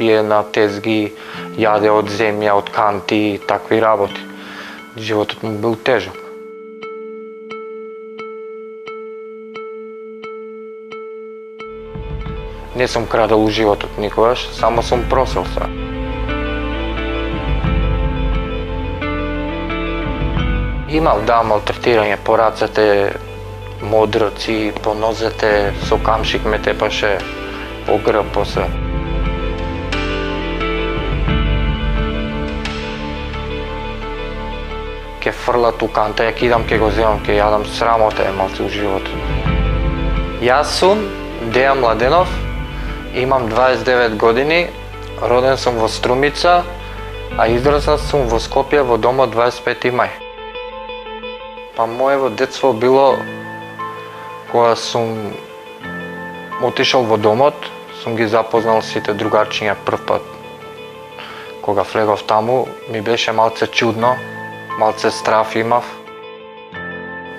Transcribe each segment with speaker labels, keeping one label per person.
Speaker 1: пие на тезги, јаде од земја, од канти и такви работи. Животот му бил тежок. Не сум крадел у животот никогаш, само сум просел се. Имав малтретирање по рацете, модрци, по нозете, со камшик ме тепаше, по грб, по се. Ке фрлат у канта, ја кидам, ке го земам, ке јадам, срамота е малце у животот. Јас сум Дејан Младенов, имам 29 години, роден сум во Струмица, а израснат сум во Скопје во домот 25 мај. Па моево детство било кога сум отишол во домот, сум ги запознал сите другарчиња прв пат. Кога влегов таму, ми беше малце чудно, малце страф имав.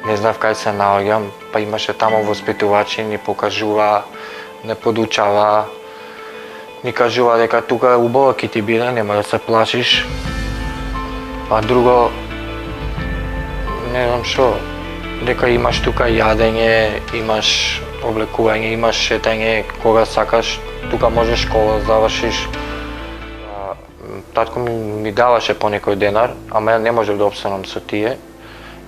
Speaker 1: Не знав кај се наоѓам, па имаше таму воспитувачи, ни покажува, не подучава, ни кажува дека тука е убаво ќе ти биде, нема да се плашиш. Па друго, не знам шо, дека имаш тука јадење, имаш облекување, имаш шетање, кога сакаш, тука можеш школа завршиш. Татко ми даваше по некој денар, ама ја не можев да опстанам со тие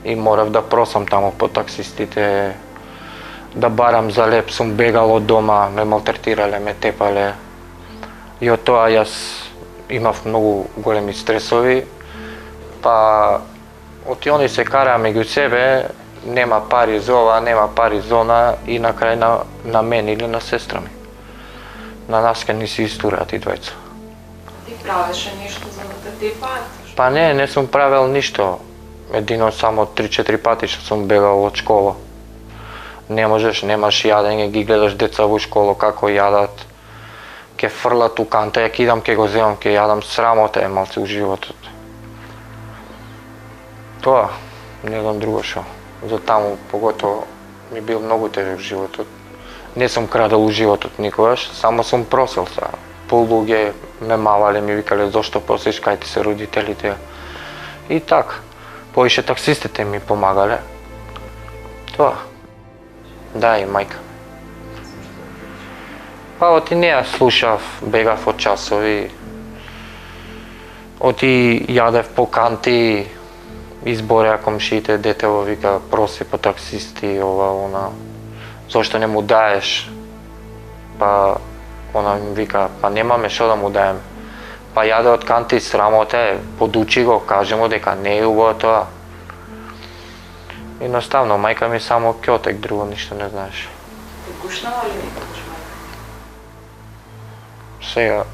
Speaker 1: и морав да просам таму по таксистите, да барам за леп, сум бегал од дома, ме малтретирале, ме тепале. И од тоа јас имав многу големи стресови, па од они се караа меѓу себе, нема пари за ова, нема пари за она и на крај на мен или на сестра ми. На нас ке ни се истураат и двајца.
Speaker 2: Ти правеше нешто за да те тепаат?
Speaker 1: Па не сум правел ништо. Едино само 3-4 пати што сум бегал од школа. Не можеш, немаш јадење, ги гледаш деца во школа како јадат. Ке фрлат у канта, ја кидам, ке го земам, ке јадам, срамота е малце у животот. Тоа, не знам друго шо. За таму поготово ми бил многу тежок животот. Не сум крадел у животот никогаш, само сум просел се. Полуѓе ме мавале, ми викале зошто просиш, кај ти се родителите. И така. Поише таксистите ми помагале. Тоа. Да, и мајка. Па оти не ја слушав, бегав од часови. Оти јадев по канти, избореа комшиите, детево вика проси по таксисти, ова, она. Зошто не му даеш? Па она ми вика, па немаме шо да му даем. Па јаде од канти, срамоте, подучи го, кажи му дека не е убаво тоа. Едноставно, мајка ми само ќотек, друго ништо не знаеш.
Speaker 2: Те гушнала ли некогаш мајка?
Speaker 1: Сега,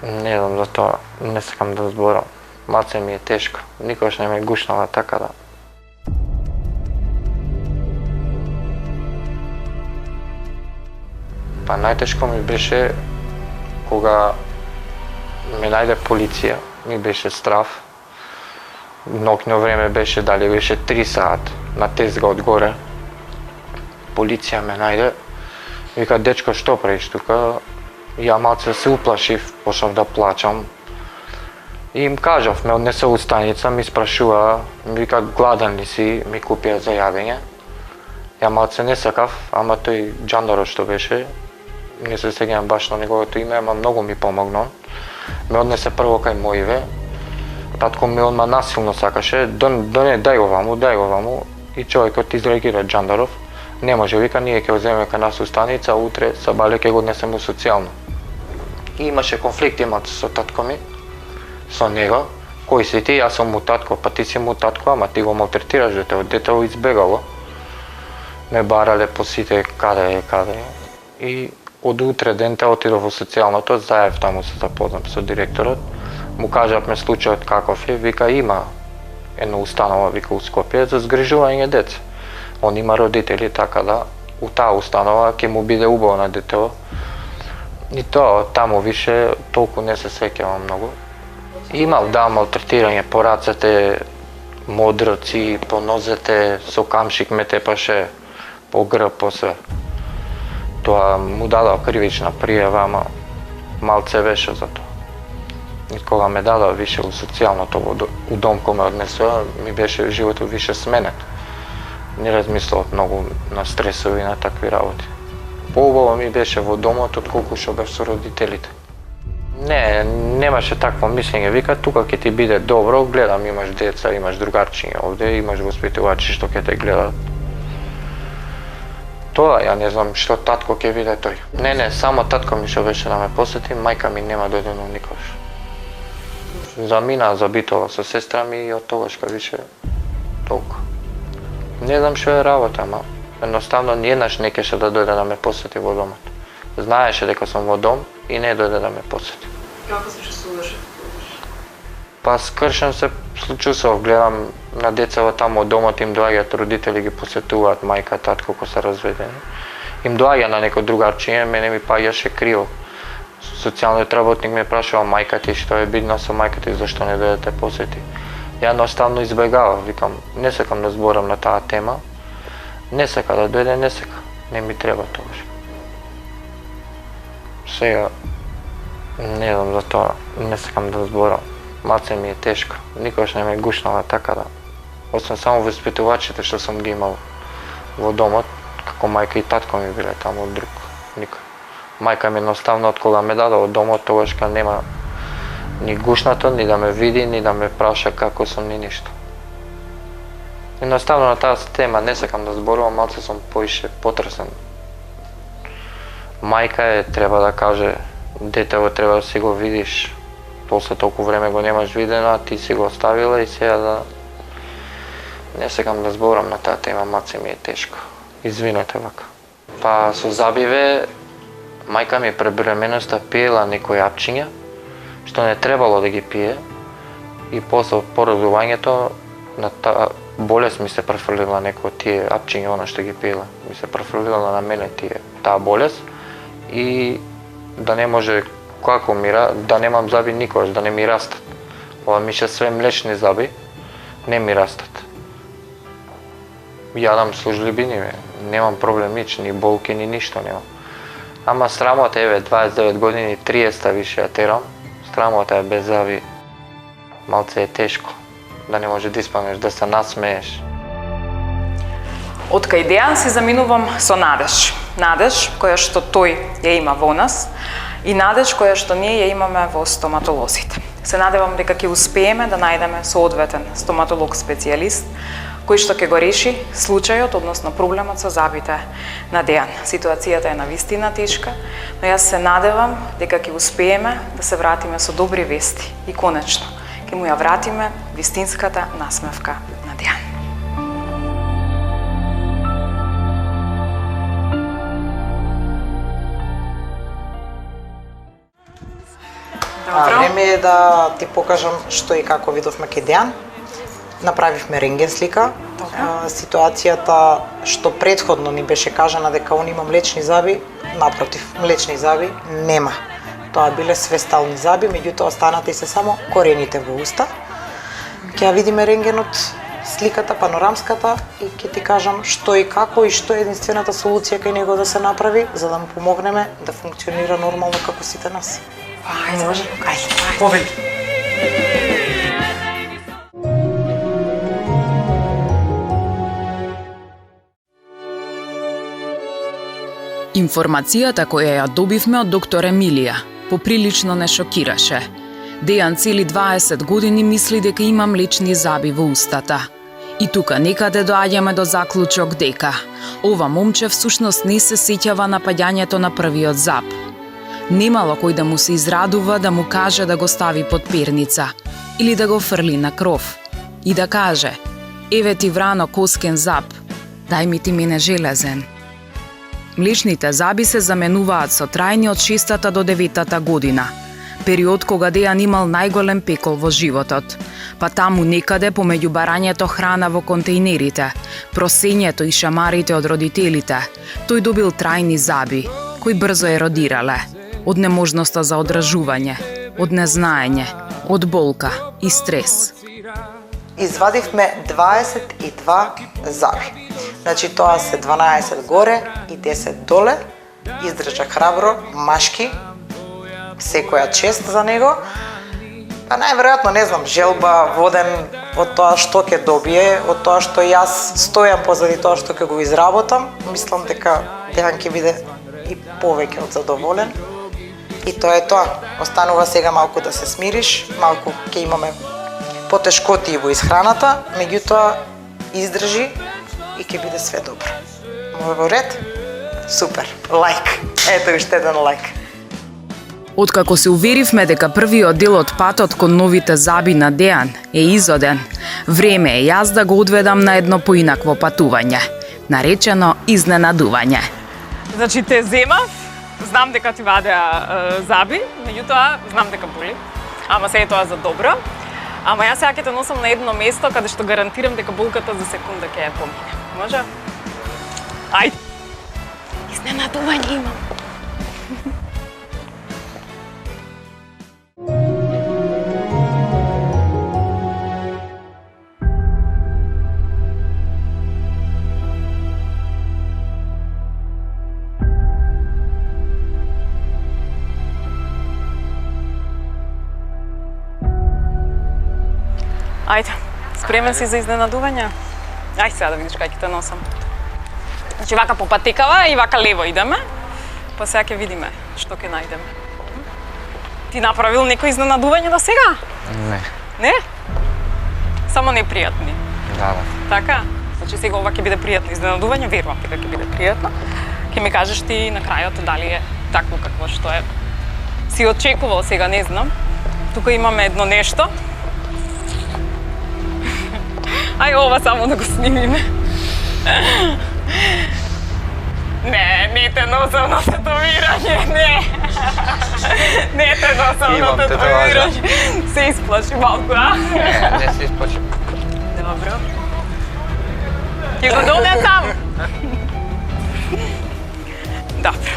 Speaker 1: не знам за тоа, не сакам да зборам. Маце ми е тешко, никогаш не ме гушнала така да. Па најтешко ми беше кога ме најде полиција, ми беше страф. Ноќно време беше, дали беше 3 саат на тезга одгоре. Полиција ме најде, вика дечко што правиш тука? Ја малце се уплашив, почнав да плачам. И им кажав, ме однесе у станица, ми спрашува, ми вика гладен ли си, ми купија за јадење. Ја малце не сакав, ама тој џандарот што беше, не се сеќавам баш на неговото име, ама многу ми помогна. Ме однесе прво кај моиве. Татко ми одма насилно сакаше, дај го ваму, и човекот изреагира џандаров. Не може, вика, ние ќе го земеме кај нас у станица, утре сабале ќе го однесеме у социјално. И имаше конфликти со татко ми, со него. Кој си ти? Јас сум му татко, па ти си му татко, ама ти го малтретираш детето. Детето избегало. Ме барале по сите каде. И од утре дента отидов во социјалното, заев таму се запознам со директорот. Му кажавме случајот каков е, вика има една установа, вика у Скопје, за згрижување деца. Он има родители, така да у таа установа ќе му биде убаво на детето. И тоа, таму више толку не се сеќавам многу. Имав малтретирање по рацете, модрци, по нозете, со камшик ме тепаше, по грб, по се. Тоа му дадал кривична пријава, ама малце беше за тоа. И кога ме дадоа више у социјалното у дом кој ме однесоа, ми беше животот више сменет. Не размислував многу на стресови и на такви работи. Поубаво ми беше во домот отколку што бев со родителите. Не, немаше такво мислење. Вика, тука ќе ти биде добро, гледам, имаш деца, имаш другарчиња овде, имаш воспитувачи што ќе те гледат. Тоа, ја не знам што татко ќе биде тој. Не, само татко ми што беше да ме посети, мајка ми нема дојдено никош. Замина, забитова со сестра ми и од тогашка више толку. Не знам што е работа, ама едноставно ниеднаш не кеше да дојде да ме посети во домот. Знаеше дека сум во дом и не дојде да ме посети.
Speaker 2: Како се чувствуваше?
Speaker 1: Па скршен се случував, гледам на децава таму од домот им доаѓаат родители ги посетуваат мајка, татко кои се разведени. Им доаѓа на некој другарчиње, мене ми паѓаше криво. Социјалниот работник ме прашува мајка ти што е бидно со мајка ти, зашто не дојде те посети. Ја едноставно избегавав, викам, не сакам да зборам на таа тема. Не сака да дојде, не сака. Не ми треба тогаш. Сега, не знам за тоа, не сакам да зборам. Маце ми е тешко. Никош не ме гушнала така да. Освен само воспитувачите што сум ги имал во домот, како мајка и татко ми биле таму од друг. Никој. Мајка ми едноставно од кога ме даде од домот, тогаш кога нема ни гушнато, ни да ме види, ни да ме праша како сум, ни ништо. Едноставно на таа тема не сакам да зборувам, малце сум поише потресен. Мајка е, треба да каже, детево треба да си го видиш, после толку време го немаш видено, а ти си го оставила и сега да... Не сакам да зборам на таа тема, маце ми е тешко. Извинете вака. Па со забиве, мајка ми пребременоста пиела некои апчиња, што не требало да ги пие, и после породувањето на таа болест ми се префрлила некои од тие апчиња, она што ги пиела. Ми се префрлила на мене таа болест и да не може како да немам заби никогаш, да не ми растат. Ова ми ше све млечни заби, не ми растат. Јадам служливини, немам проблем ни болки, ни ништо немам. Ама срамота е, 29 години, 30 више ја терам. Срамота е без заби. Малце е тешко. Да не може да испамеш, да се насмееш.
Speaker 3: Од кај Дејан се заминувам со надеж. Надеж која што тој ја има во нас и надеж која што ние ја имаме во стоматолозите. Се надевам дека ќе успееме да најдеме соодветен стоматолог-специјалист кој што ќе го реши случајот, односно проблемот со забите на Дејан. Ситуацијата е навистина тешка, но јас се надевам дека ќе успееме да се вратиме со добри вести и конечно ќе му ја вратиме вистинската насмевка на Дејан.
Speaker 4: Време е да ти покажам што и како видовме кај Дејан. Направивме рентген слика. Ситуацијата што претходно ни беше кажана дека он има млечни заби, напротив, млечни заби нема. Тоа биле све стални заби, меѓутоа останата и се само корените во уста. Ќе ја видиме рентгенот, сликата, панорамската и ќе ти кажам што и како и што е единствената солуција кај него да се направи, за да му помогнеме да функционира нормално како сите нас.
Speaker 3: Ајде, може? Ајде,
Speaker 4: Повели.
Speaker 5: Информацијата која ја добивме од доктор Емилија поприлично не шокираше. Дејан цели 20 години мисли дека има млечни заби во устата. И тука некаде доаѓаме до заклучок дека ова момче всушност не се сеќава на паѓањето на првиот заб. Немало кој да му се израдува да му каже да го стави под перница или да го фрли на кров и да каже: еве ти врано коскен заб, дај ми ти мене железен. Млечните заби се заменуваат со трајни од 6-та до 9-та година, период кога Дејан имал најголем пекол во животот, па таму некаде помеѓу барањето храна во контејнерите, просењето и шамарите од родителите, тој добил трајни заби, кои брзо еродирале, од неможноста за одражување, од незнаење, од болка и стрес.
Speaker 4: Извадивме 22 заби. Значи тоа се 12 горе и 10 доле. Издржа храбро, машки. секоја чест за него. Па најверојатно, не знам, желба воден од тоа што ќе добие, од тоа што јас стојам позади тоа што ќе го изработам, мислам дека Дејан ќе биде и повеќе од задоволен. И тоа е тоа. Останува сега малку да се смириш, малку ќе имаме потешкоти во исхраната, меѓутоа издржи и ќе биде све добро. Во ред? Супер. Лайк. Ето уште еден лайк.
Speaker 5: Откако се уверивме дека првиот дел од патот кон новите заби на Дејан е изоден, време е јас да го одведам на едно поинакво патување, наречено изненадување.
Speaker 3: Значи те земав, знам дека ти вадеа заби, меѓутоа знам дека боли, ама се е тоа за добро. Ама јас сега ќе те носам на едно место каде што гарантирам дека болката за секунда ќе ја помине. Може? Ајде. Изненадување имам. Ајде, спремен си за изненадување? Ајде сега да видиш кај ќе те носам. Значи вака по патекава и вака лево идеме, па сега ќе видиме што ќе најдеме. Ти направил некој изненадување до сега?
Speaker 1: Не.
Speaker 3: Не? Само непријатни?
Speaker 1: Да.
Speaker 3: Така? Значи сега ова ќе биде пријатно изненадување, верувам дека ќе биде пријатно. Ќе ми кажеш ти на крајот дали е такво какво што е. Си очекувал сега, не знам. Тука имаме едно нешто. Ај ова само да го снимиме. Не те носам на тетовирање, не. Не те носам на тетовирање. Се исплаши малку, а?
Speaker 1: Не се исплаши.
Speaker 3: Добро. Ќе го донесам. Добро.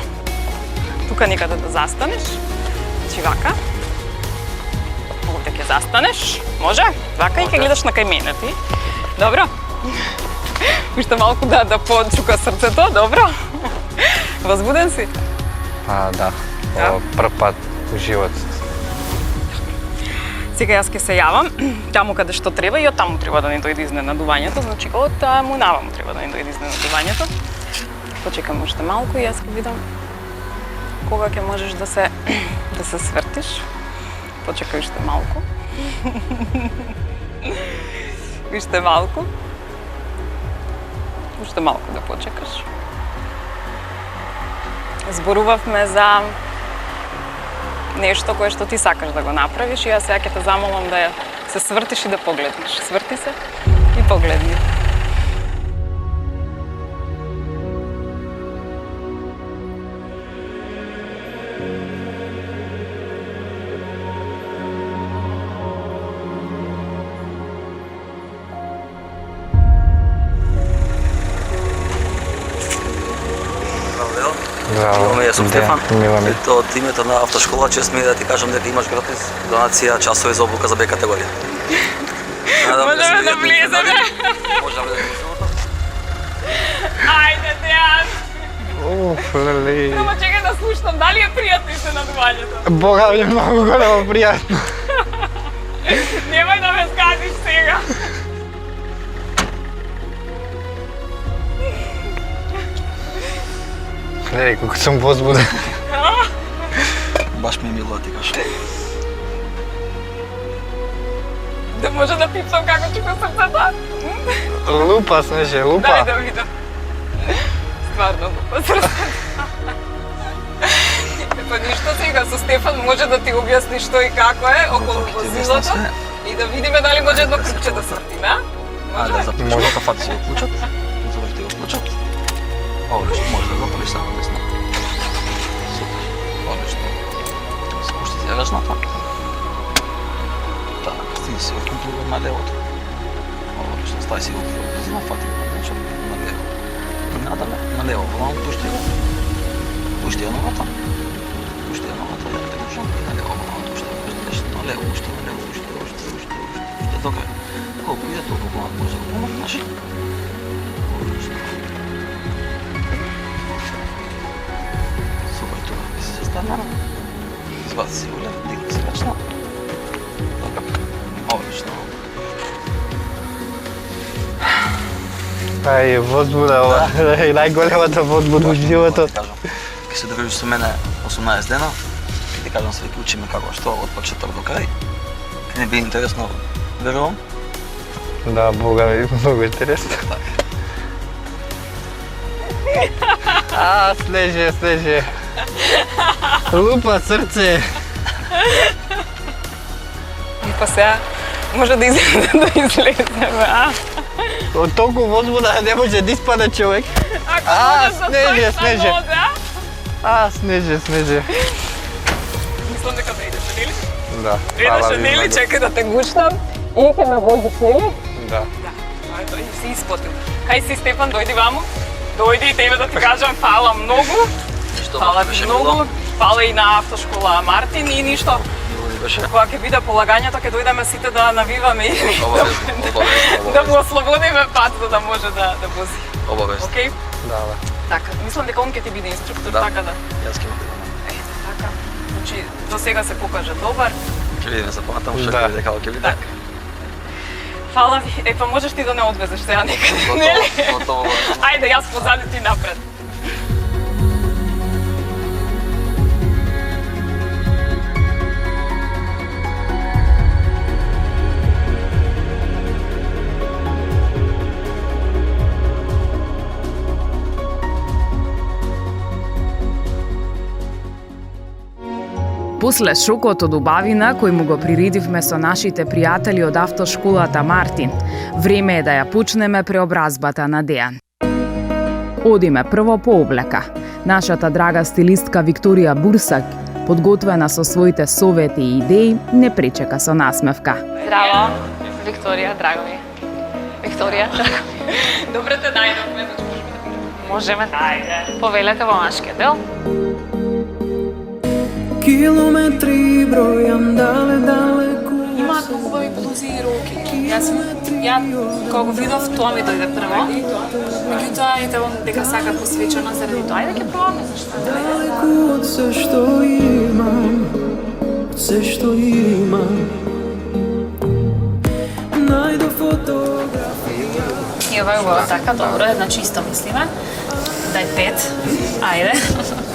Speaker 3: Тука некаде да застанеш. Значи вака. Овде ќе застанеш. Може? Вака и ќе гледаш на кај мене ти. Добро? Уште малку да почука срцето, добро? Возбуден си?
Speaker 1: Да. Ова прв пат у живот.
Speaker 3: Сега јас ќе се јавам таму каде што треба и од таму треба да ни дојде изненадувањето, значи од таму наваму треба да ни дојде изненадувањето. Почекам уште малку и јас ќе видам кога ќе можеш да се свртиш. Почекај уште малку. Уште малку. Уште малку да почекаш. Зборувавме за нешто кое што ти сакаш да го направиш и јас сега ќе те замолам да се свртиш и да погледнеш. Сврти се и погледни.
Speaker 1: Здраво.
Speaker 6: Јас сум Стефан.
Speaker 1: Мило.
Speaker 6: Од името на автошкола чест ми е да ти кажам дека имаш гратис донација часови за обука за Б категорија.
Speaker 3: Можеме да влеземе?
Speaker 6: Можеме да влеземе.
Speaker 3: Ајде, Дејан!
Speaker 1: Леле.
Speaker 3: Само чекај да слушам, дали е пријатно изненадувањето?
Speaker 1: Бога ми е многу големо пријатно.
Speaker 3: Немој да ме згадиш сега.
Speaker 1: Леле, колку сум возбуден.
Speaker 6: Баш ми е мило да ти кажам.
Speaker 3: Да може да пипсам како чука срцето?
Speaker 1: Лупа, снеже, лупа.
Speaker 3: Дај да видам. Стварно лупа срцето. Па ништо сега со Стефан може да ти објасни што и како е околу возилото и да видиме дали може едно клуче да свртиме, а?
Speaker 6: Ајде, започнеш да фати си го клучот. Заврти го клучот. Одлично, може да го направиш само десно. Супер, одлично. Спушти си ръжната. Така, стиги си го контролирам на левото. Одлично, стави си го близина, фати го на лево. Надале, на лево, волам, пушти го. Пушти ја ногата. Пушти ја ногата, да те душам. На лево, волам, пушти го. На лево, пушти, на лево, пушти, до крај. Колку иде, толку волам, може да го помогнеш. Супер, тука би се застанала. Ситуација си уле, дигна се вечно. Одлично.
Speaker 1: Ај, возбуда ова. И најголемата возбуда во животот.
Speaker 6: Ке се држиш со мене 18 дена, ке ти кажам све, ке учиме како што од почеток до крај. Ке не би интересно, верувам.
Speaker 1: Да, Бога ми, многу интересно. Снеже. Лупа срце.
Speaker 3: И па сега може да излеземе, а?
Speaker 1: Од толку возбуда не може да испада човек. Снеже. Снеже.
Speaker 3: Мислам дека да идеш, нели?
Speaker 1: Да.
Speaker 3: Идеш, нели? Чекај да те гушнам. И ќе ме возиш, нели?
Speaker 1: Да.
Speaker 3: Тој си исплатил. Хај си, Стефан, дојди ваму. Дојди и тебе да ти кажам фала многу. Фала ти многу. Фала и на автошкола Мартин и ништо. Кога ќе биде полагањето, ќе дојдеме сите да навиваме и да му ослободиме пат за да може да вози.
Speaker 6: Обавезно.
Speaker 3: Океј?
Speaker 1: Да.
Speaker 3: Така, мислам дека он ќе ти биде инструктор,
Speaker 6: Да.
Speaker 3: така да.
Speaker 6: Јас ќе бидам.
Speaker 3: Така. Значи, до сега се покажа добар.
Speaker 6: Ќе видиме за понатаму што
Speaker 1: Да.
Speaker 6: ќе биде како ќе биде.
Speaker 3: Така. Фала ви. Па можеш ти да не одвезеш сега некаде, нели?
Speaker 6: Готово.
Speaker 3: Ајде, јас позади ти напред.
Speaker 5: После шокот од убавина кој му го приредивме со нашите пријатели од автошколата Мартин, време е да ја почнеме преобразбата на Дејан. Одиме прво по облека. Нашата драга стилистка Викторија Бурсак, подготвена со своите совети и идеи, не пречека со насмевка.
Speaker 7: Здраво, Викторија, драго ми. Викторија, драго ми.
Speaker 3: Добре те најдовме,
Speaker 7: Можеме. Ајде. Повелете во машкиот дел.
Speaker 8: Километри бројам далеку.
Speaker 7: Имаат многу убави блузи и роки. Ја кога го видов, тоа ми дојде прво. Меѓутоа, ете дека сака посвечено заради тоа. Ајде ќе пробаме, зашто?
Speaker 8: Далеку од се што имам, од се што имам. Најдов фотографија.
Speaker 7: И ова е убава така, добро, значи исто мислиме. Дај 5. Ајде.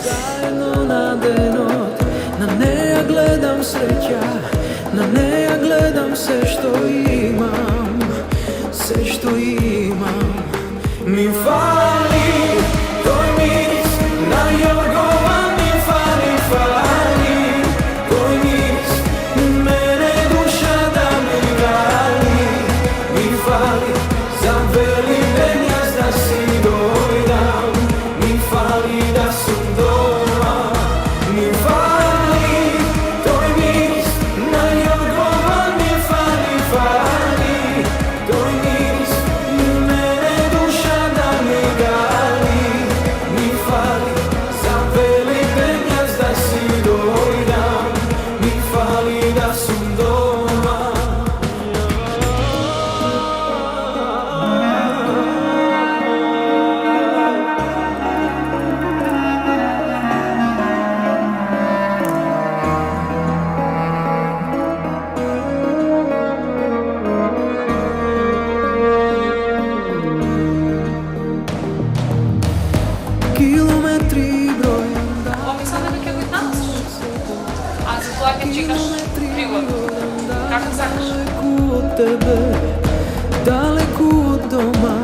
Speaker 8: Заедно на денот, на неја гледам среќа, на неја гледам се што имам, се што имам. Ми фали тој мирис на јоргова, ми фали тој мирис, мене душа да ми гали. Ми фали за вели ден јас да си дојдам, ми фали да сум дома. Ми фали тој мирис на јоргова, ми фали тој мирис, мене душа да ми гали. Ми фали за вели ден јас да си дојдам, ми фали да сум дома. Километри бројам
Speaker 7: Ова мислам дека ќе го изнасиш. А за тоа ќе чекаш пригода. Како сакаш?
Speaker 8: далеку од тебе, далеку од дома,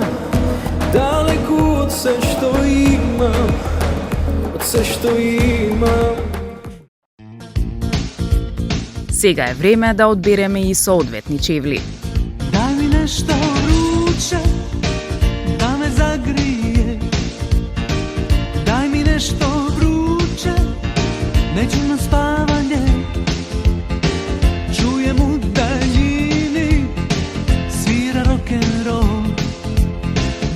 Speaker 8: далеку од се што имам, од се што имам.
Speaker 5: Сега е време да одбереме и соодветни чевли.
Speaker 8: Дај ми нешто вруче, да ме загрие. Дај ми нешто вруче, нечувно спавање. Чујем у далјини, свира рок-н-рол.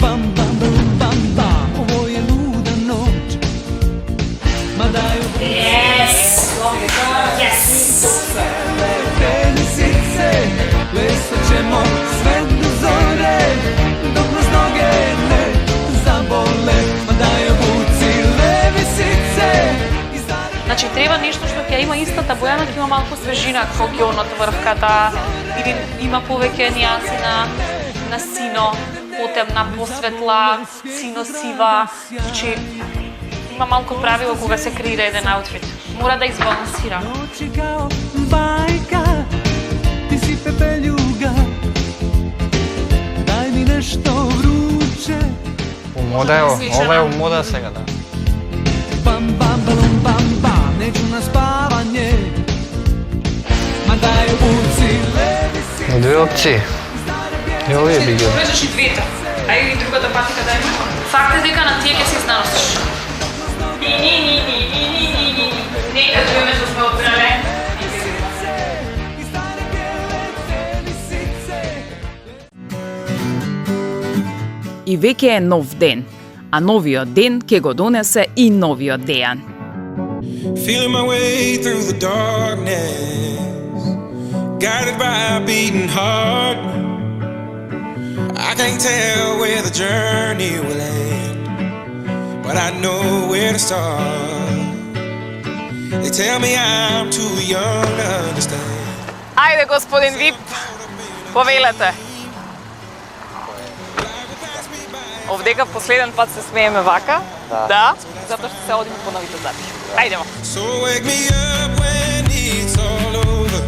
Speaker 8: Бам, бам, бам, бам, бам, ово е луда ноќ. Ма дај Тенисице, лесо ćemo sve do zore.
Speaker 7: истата бојана, ќе има малку свежина како ќе од врвката, или има повеќе нијанси на сино, потемна, посветла, сино-сива, значи има малку правило кога се креира еден аутфит. Мора да избалансира.
Speaker 8: Bajka, ti si pepeljuga, daj mi nešto vruće.
Speaker 1: U moda je, ovo je u moda сега, да.
Speaker 8: Bam, bam, balum, bam, bam, neću na spavanje. Ma daj uci, levi si.
Speaker 1: Две опции. И овие би ги.
Speaker 7: Влезеш и двете, а и другата патика да има. Факт е дека на тие ќе се изнаносиш. Не, да двемето сме отбрале.
Speaker 5: И веќе е нов ден, а новиот ден ќе го донесе и новиот Дејан.
Speaker 9: Feeling my way through the darkness, guided by a beating heart. I can't tell where the journey will end, but I know where to start. They tell me I'm too young to understand.
Speaker 3: Ајде, господин Вип, повелете. Овдека последен пат се смееме вака. Да, затоа што се одиме по новите записи. Ајдемо.
Speaker 9: So wake me up when it's all over,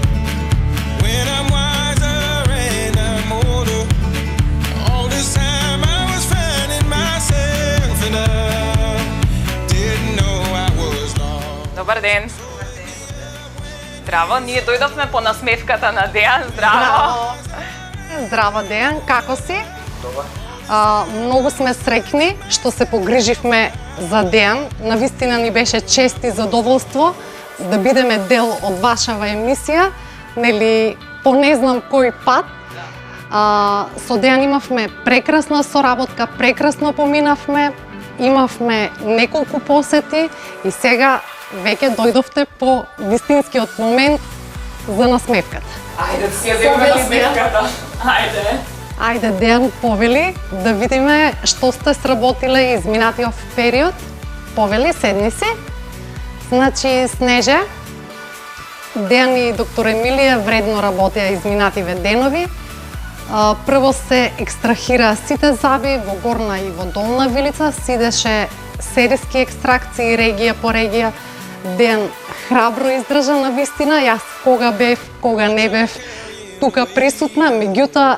Speaker 9: when I'm wiser and I'm older. All this time I was finding myself and I didn't know I was lost.
Speaker 3: Добар ден. Здраво, ние дојдовме по насмевката на Дејан. Здраво.
Speaker 10: Здраво, Дејан, како си? Добар. Многу сме среќни што се погриживме за Дејан. Навистина ни беше чест и задоволство да бидеме дел од вашава емисија, нели по не знам кој пат. Со Дејан имавме прекрасна соработка, прекрасно поминавме, имавме неколку посети и сега веќе дојдовте по вистинскиот момент за насмевката.
Speaker 3: Ајде, си ја земаме насмевката. Ајде.
Speaker 10: Ајде, Дејан, повели да видиме што сте сработиле изминатиот период. Повели, седни си. Значи, Снеже, Дејан и доктор Емилија вредно работеа изминативе денови. Прво се екстрахира сите заби во горна и во долна вилица, сидеше сериски екстракции регија по регија. Дејан храбро издржа на вистина, јас кога бев, кога не бев тука присутна, меѓутоа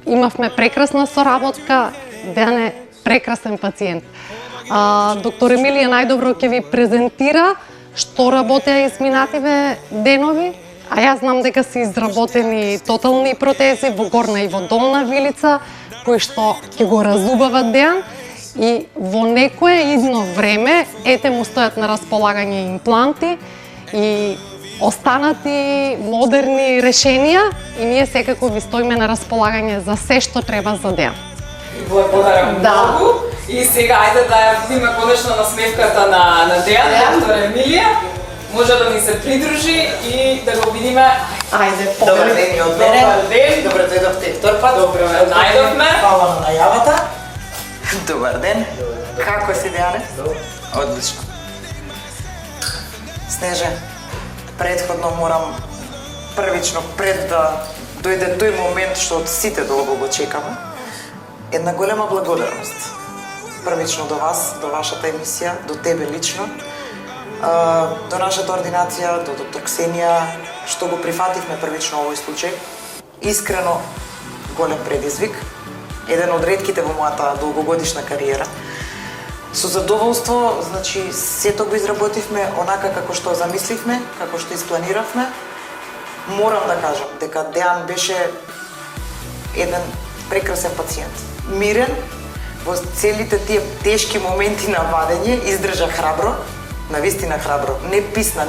Speaker 10: имавме прекрасна соработка, Дејан е прекрасен пациент. Доктор Емилија најдобро ќе ви презентира што работеа изминативе денови, а јас знам дека се изработени тотални протези во горна и во долна вилица, кои што ќе го разубават Дејан и во некое идно време ете му стојат на располагање импланти и останати модерни решенија и ние секако ви стоиме на располагање за се што треба за Дејан.
Speaker 3: Благодарам многу. И сега ајде да ја видиме конечно насмевката на Дејан, доктор Емилија. Може да ни се придружи и да го видиме.
Speaker 4: Ајде, добар ден и од мене.
Speaker 3: Добар ден.
Speaker 4: Добро дојдовте и втор пат.
Speaker 3: Добро ве најдовме.
Speaker 4: Фала на најавата. Добар ден. Како си, Дејане? Одлично. Снеже, претходно морам првично пред да дојде тој момент што од сите долго го чекаме, една голема благодарност. Првично до вас, до вашата емисија, до тебе лично, до нашата ординација, до доктор Ксенија, што го прифативме првично овој случај. Искрено голем предизвик, еден од ретките во мојата долгогодишна кариера. Со задоволство, значи, сето го изработивме онака како што замисливме, како што испланиравме. Морам да кажам дека Дејан беше еден прекрасен пациент. Мирен, во целите тие тешки моменти на вадење, издржа храбро, навистина храбро, не писна,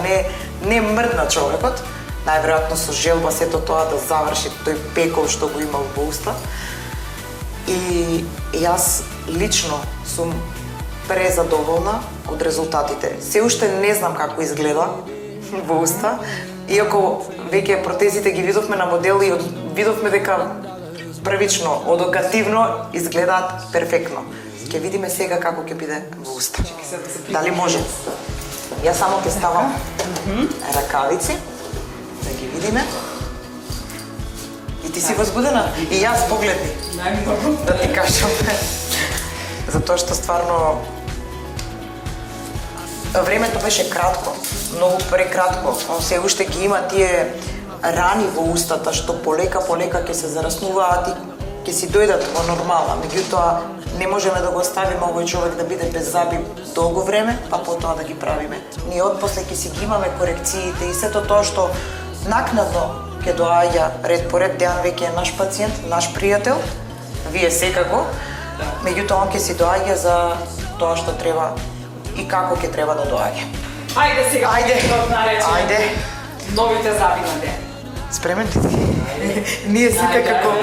Speaker 4: не мрдна човекот, најверојатно со желба сето тоа да заврши тој пекол што го имал во уста. И јас лично сум презадоволна од резултатите. Се уште не знам како изгледа во уста, иако веќе протезите ги видовме на модел и видовме дека првично, одокативно изгледаат перфектно. Ќе видиме сега како ќе биде во уста. Дали може? Јас само ќе ставам ракавици, да ги видиме. И ти си возбудена? И јас погледни. Да ти кажам. Затоа што стварно времето беше кратко, многу прекратко. Он се уште ги има тие рани во устата што полека ќе се зараснуваат и ќе си дојдат во нормална. Меѓутоа не можеме да го оставиме овој човек да биде без заби долго време, па потоа да ги правиме. Ние отпосле ќе си ги имаме корекциите и сето тоа што накнадно ќе доаѓа ред по ред. Дејан веќе е наш пациент, наш пријател, вие секако. Меѓутоа он ќе си доаѓа за тоа што треба и како ќе треба да доаѓа.
Speaker 3: Ајде сега,
Speaker 4: Ајде.
Speaker 3: Новите заби на ден.
Speaker 4: Спремен ли ти? Ние сите како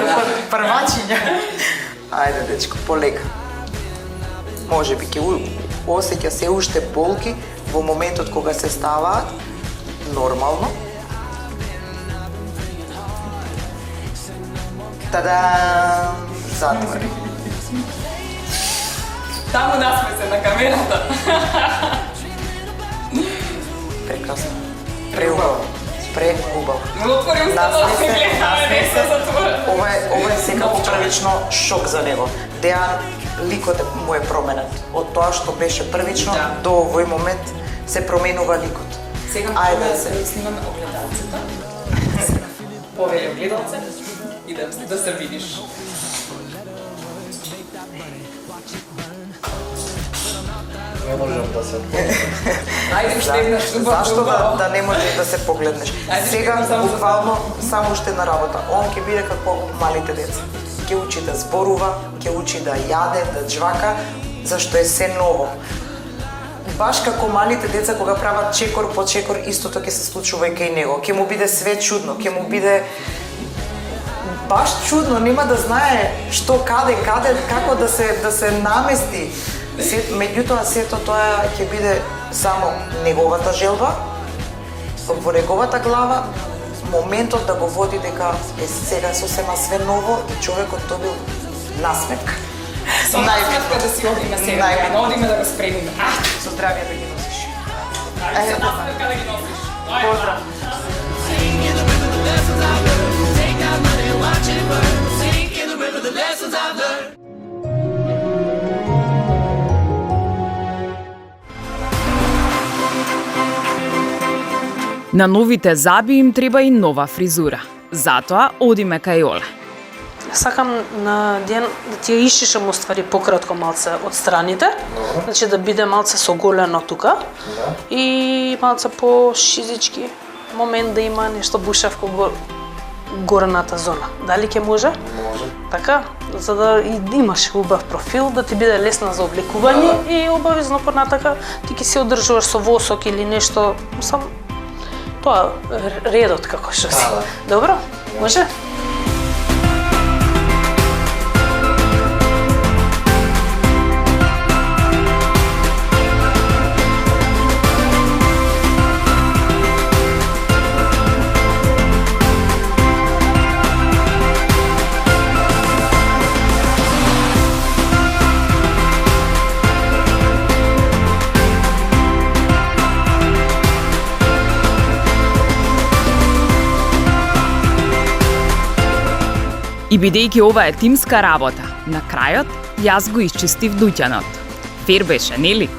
Speaker 4: првачиња. Ајде, дечко, полека. Може би ќе осеќа се уште болки во моментот кога се ставаат, нормално. Тадам! Затвори.
Speaker 3: Таму насме се на камерата.
Speaker 4: Прекрасно. Преубаво. Преубаво.
Speaker 3: Отвори устата да се гледаме, не се затвора.
Speaker 4: Ова е секако првично шок за него. Дејан, ликот му е променет. Од тоа што беше првично до овој момент се променува ликот.
Speaker 3: Сега
Speaker 4: Ајде
Speaker 3: да снимаме огледалците. Повели огледалце и да се видиш.
Speaker 1: Не можам да се
Speaker 3: Ајде уште еднаш.
Speaker 4: Зашто да не можеш да се погледнеш? Сега буквално само уште на работа. Он ќе биде како малите деца. Ќе учи да зборува, ќе учи да јаде, да џвака, зашто е се ново. Баш како малите деца кога прават чекор по чекор, истото ќе се случува и кај него. Ќе му биде све чудно, ќе му биде баш чудно, нема да знае што каде, како да се намести. Меѓутоа сето тоа ќе биде само неговата желба, во неговата глава, моментот да го води дека е сега сосема све ново и човекот добил насметка.
Speaker 3: Со насметка да си одиме сега, да одиме да го спремиме.
Speaker 4: Со здравје да ги носиш.
Speaker 3: Со насметка да ги носиш.
Speaker 4: Поздрав.
Speaker 5: На новите заби им треба и нова фризура. Затоа одиме кај Оле.
Speaker 11: Сакам на ден да ти ја ишишам уствари пократко малце од страните. Значи да биде малце соголено тука. И малце по шизички момент да има нешто бушавко во горната зона. Дали ќе може?
Speaker 1: Може.
Speaker 11: Така, за да имаш убав профил, да ти биде лесна за обликување и обавезно понатака ти ќе се одржуваш со восок или нешто, сам тоа редот како што си. Добро? Може?
Speaker 5: И бидејќи ова е тимска работа, на крајот јас го исчистив дуќанот. Фер беше, нели?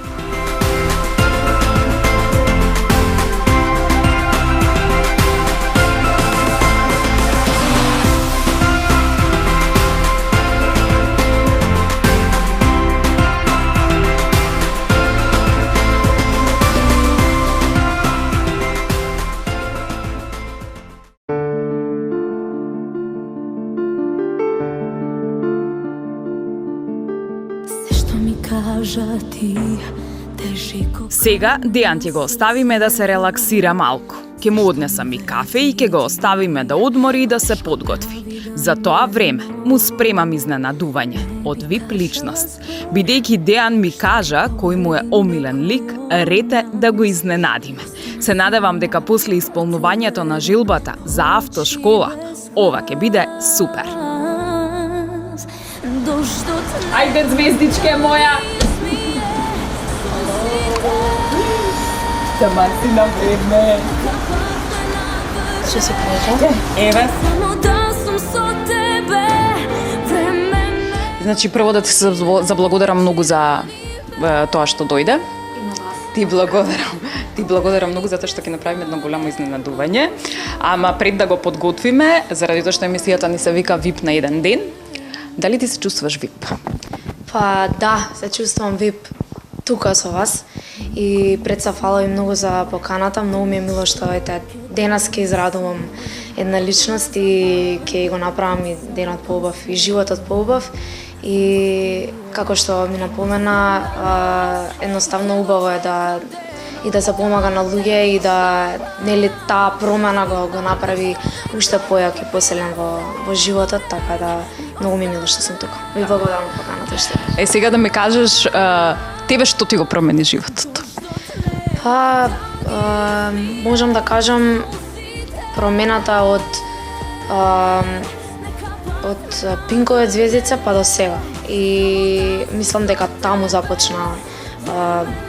Speaker 5: Сега Дејан ќе го оставиме да се релаксира малку. Ќе му однесам и кафе и ќе го оставиме да одмори и да се подготви. За тоа време му спремам изненадување од VIP личност. Бидејќи Дејан ми кажа кој му е омилен лик, ред е да го изненадиме. Се надевам дека после исполнувањето на жилбата за автошкола, ова ќе биде супер.
Speaker 3: Ајде, звездичке моја!
Speaker 5: Таман си на време.
Speaker 11: Што се кажа?
Speaker 5: Еве. Значи, прво да ти се заблагодарам многу за тоа што дојде. Ти благодарам многу затоа што ќе направиме едно голямо изненадување. Ама пред да го подготвиме, заради тоа што емисијата ни се вика VIP на еден ден, дали ти се чувствуваш VIP?
Speaker 12: Па да, се чувствувам VIP тука со вас и пред се фала ви многу за поканата, многу ми е мило што денес ќе израдувам една личност и ќе го направам и денот поубав и животот поубав. И како што ми напомена, едноставно убаво е да се помага на луѓе и да нели таа промена го направи уште појак и поселен во животот, така да многу ми е мило што сум тука. Ви благодарам за поканата што.
Speaker 5: Сега да ми кажеш тебе што ти го промени животот?
Speaker 12: Па можам да кажам промената од Пинковиот звездица па до сега. И мислам дека таму започна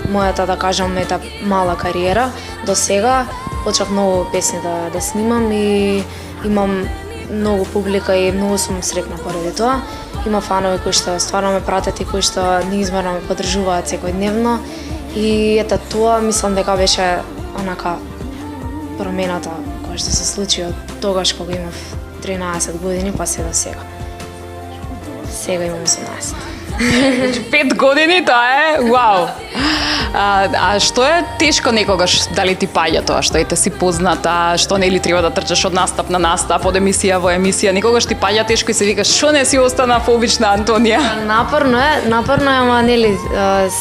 Speaker 12: мојата, да кажам, мала кариера. До сега почнав многу песни да снимам и имам многу публика и многу сум среќна поради тоа. Има фанови кои што стварно ме пратат и кои што неизмерно ме поддржуваат секојдневно. И ета тоа мислам дека беше онака промената која што се случи од тогаш кога имав 13 години па се до сега. Сега имам 18.
Speaker 5: 5 години, тоа е, вау! А што е тешко некогаш, дали ти паѓа тоа, што ете си позната, што нели треба да трчаш од настап на настап, од емисија во емисија, некогаш ти паѓа тешко и се викаш, што не си остана обична Антонија?
Speaker 12: Напорно е, ама нели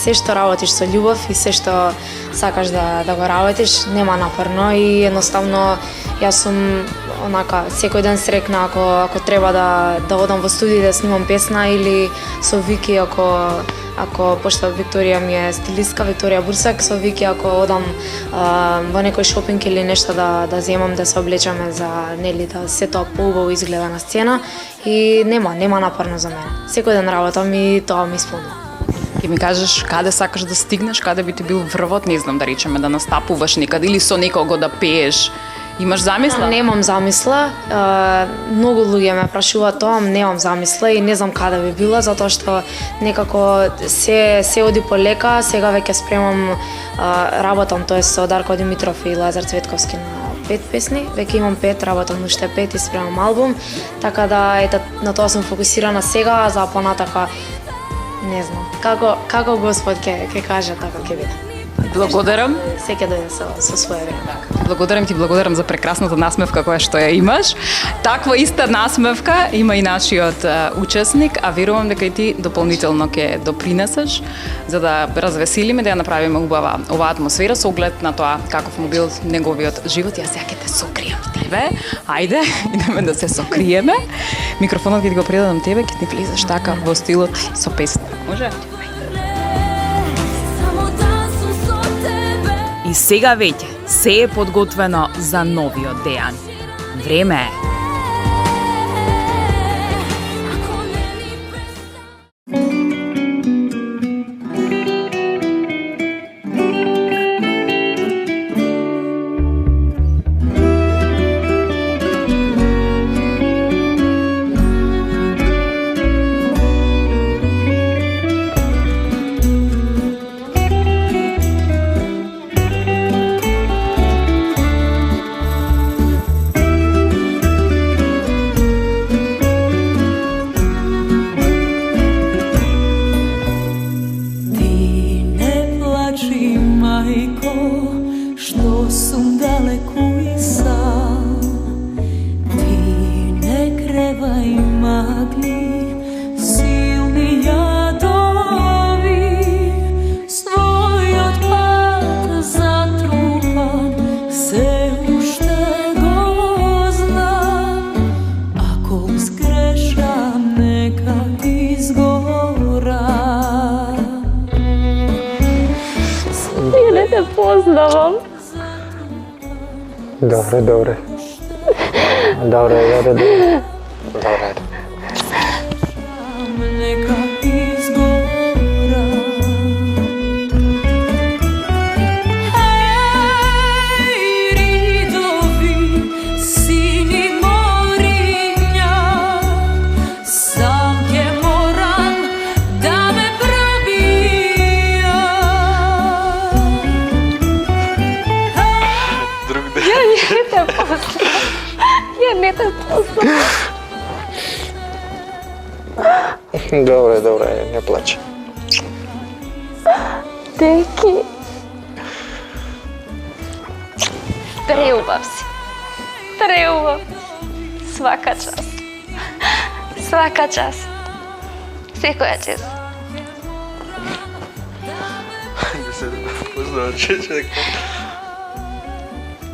Speaker 12: се што работиш со љубов и се што сакаш да го работиш, нема напорно и едноставно јас сум онака секој ден срекна ако треба да одам во студија да снимам песна или со Вики ако пошто Викторија ми е стилистка, Викторија Бурсак, со Вики ако одам во некој шопинг или нешто да земам да се облечеме за нели да се тоа поубаво изгледа на сцена и нема напорно за мене. Секој ден работам и тоа ми исполнува.
Speaker 5: Ке ми кажеш каде сакаш да стигнеш, каде би ти бил врвот, не знам да речеме да настапуваш некаде или со некого да пееш. Имаш замисла?
Speaker 12: Немам замисла. Многу луѓе ме прашуваат тоа, немам замисла и не знам каде би била, затоа што некако се оди полека. Сега веќе спремам, работам со Дарко Димитров и Лазар Цветковски на 5 песни. Веќе имам 5, работам уште 5 и спремам албум. Така да на тоа сум фокусирана сега, за понатака не знам. Како Господ ќе каже, така ќе биде.
Speaker 5: Благодарам.
Speaker 12: Секој дојде со свое време.
Speaker 5: Благодарам за прекрасната насмевка која што ја имаш. Таква иста насмевка има и нашиот учесник, а верувам дека и ти дополнително ќе допринесеш за да развеселиме, да ја направиме убава оваа атмосфера со оглед на тоа каков му бил неговиот живот. Јас сега ќе те сокрием тебе. Ајде, идеме да се сокриеме. Микрофонот ќе ти го предадам тебе, ќе ти влезеш така во стилот со песна. Може? И сега веќе се е подготвено за новиот Дејан. Време е.
Speaker 1: Добре. Добре, не плаче.
Speaker 13: Деки. Преубав си. Преубав. Свака час. Свака час. Секоја час.
Speaker 6: Да се познава човек.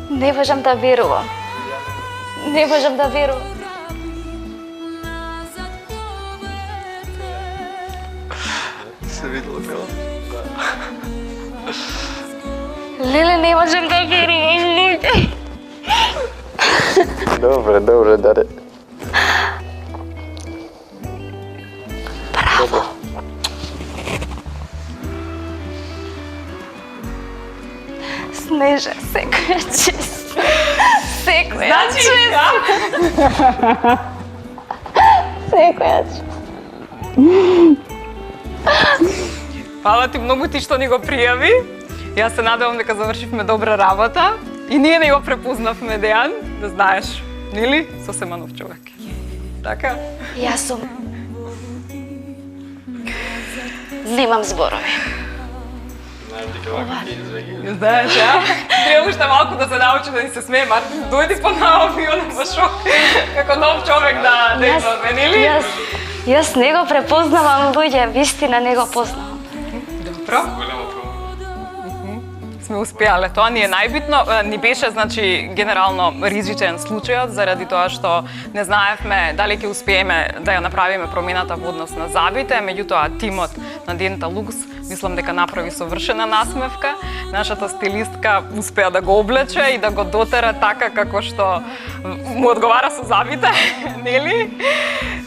Speaker 13: Не можам да верувам. Не можам да верувам.
Speaker 6: Се видела мила.
Speaker 13: Леле, не можам да верувам.
Speaker 1: Добре, даде.
Speaker 13: Браво. Снежа, секоја чест. Секоја чест. Секоја чест.
Speaker 3: Фала ти многу ти што ни го пријави. Јас се надевам дека завршивме добра работа и ние не го препознавме Дејан, да знаеш, нели? Сосема нов човек. Така?
Speaker 13: Јас сум... Немам зборови.
Speaker 3: Знаеш, а? Треба уште малку да се научи да ни се смее. Мартин, дојди по-нао и оно во шок. Како нов човек да имаме, нели?
Speaker 13: Јас не го препознавам луѓе, вистина не го познавам.
Speaker 3: Добро. Сме успеале. Тоа ни е најбитно. Ни беше, значи, генерално ризичен случајот, заради тоа што не знаевме дали ќе успееме да ја направиме промената во однос на забите, меѓутоа тимот на Дента Лукс мислам дека направи совршена насмевка. Нашата стилистка успеа да го облече и да го дотера така како што му одговара со забите, нели?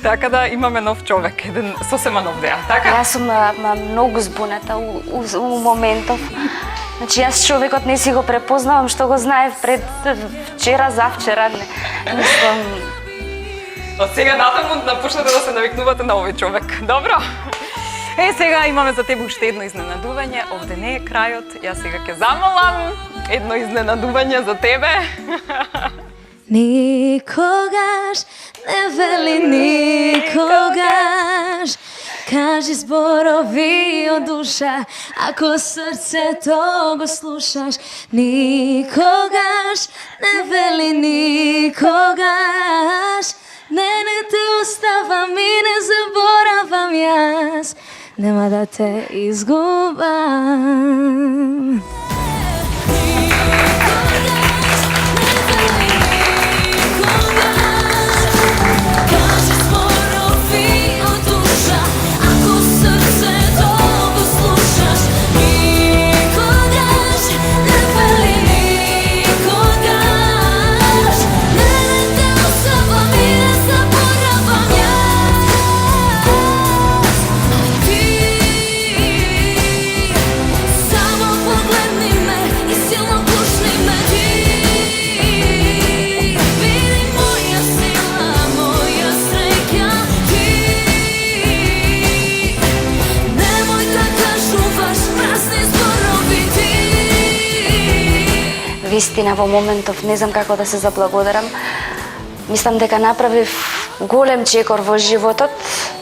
Speaker 3: Така да имаме нов човек, еден сосема нов Дејан, така?
Speaker 13: Јас сум многу збуната у моментов. Значи, јас човекот не си го препознавам, што го знаев пред вчера, завчера. Мислам...
Speaker 3: Од сега натаму напочнете да се навикнувате на овој човек. Добро? Сега имаме за тебе уште едно изненадување. Овде не е крајот. Јас сега ќе замолам едно изненадување за тебе.
Speaker 14: Никогаш не вели никогаш. Кажи зборови од душа, ако срцето го слушаш. Никогаш не вели никогаш. Не те оставам и не заборавам јас. Нема да те изгубам.
Speaker 13: Вистина, во моментов не знам како да се заблагодарам. Мислам дека направив голем чекор во животот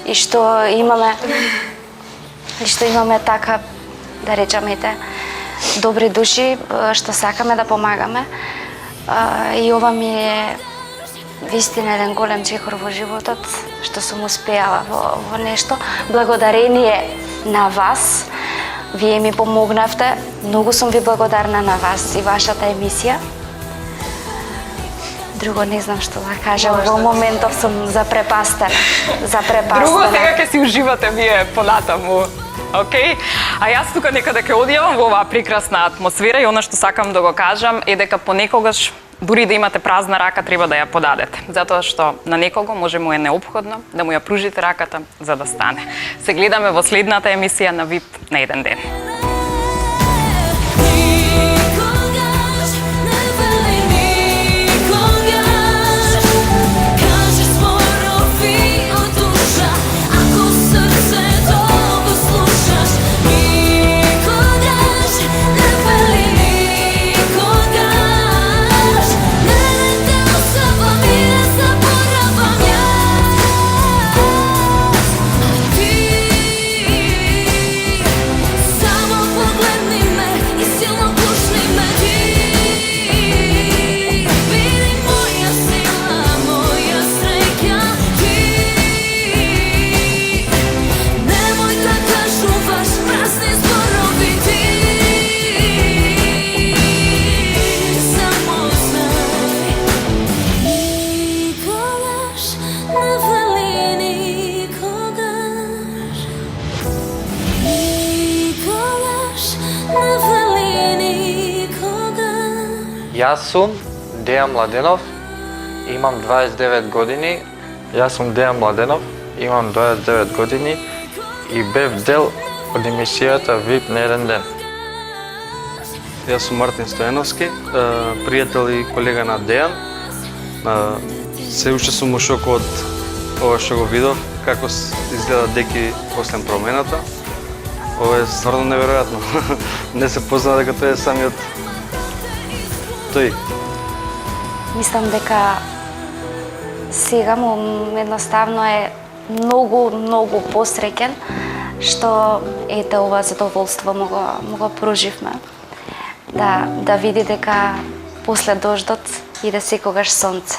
Speaker 13: и што имаме така, да речеме, добри души што сакаме да помагаме. И ова ми е вистина еден голем чекор во животот, што сум успеала во нешто. Благодарение на вас. Вие ми помогнавте. Многу сум ви благодарна на вас и вашата емисија. Друго не знам што да кажам. Во моментов сум запрепастена.
Speaker 3: Друго сега ќе си уживате вие понатаму. Океј? А јас тука некаде ќе одјавам во оваа прекрасна атмосфера и она што сакам да го кажам е дека понекогаш дури да имате празна рака, треба да ја подадете. Затоа што на некого може му е неопходно да му ја пружите раката за да стане. Се гледаме во следната емисија на VIP на еден ден.
Speaker 1: Јас сум Дејан Младенов, имам 29 години. Јас сум Дејан Младенов, имам 29 години и бев дел од емисијата VIP на еден ден.
Speaker 15: Јас сум Мартин Стојановски, пријател и колега на Дејан. Се уште сум у шок од ова што го видов, како изгледа Деки после промената. Ова е стварно неверојатно. Не се позна дека тој е самиот тој.
Speaker 13: Мислам дека сега му едноставно е многу посреќен што ете ова задоволство му го проживме. Да види дека после дождот иде секогаш сонце.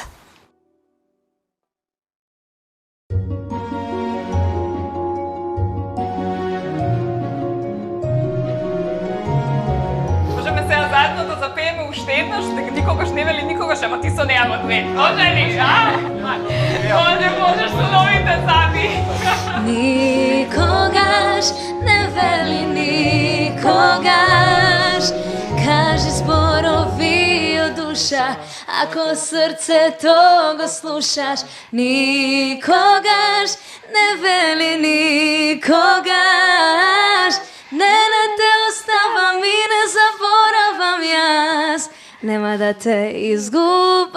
Speaker 3: Можеме сега заедно да запееме уште еднаш, дека никогаш не вели никогаш, ама ти со неа во две. Може ли, а? Можеш со новите заби.
Speaker 14: Никогаш не вели никогаш, кажи зборови од душа, ако срцето го слушаш. Никогаш не вели никогаш, не те оставам и не заборавам јас, нема да те изгубам.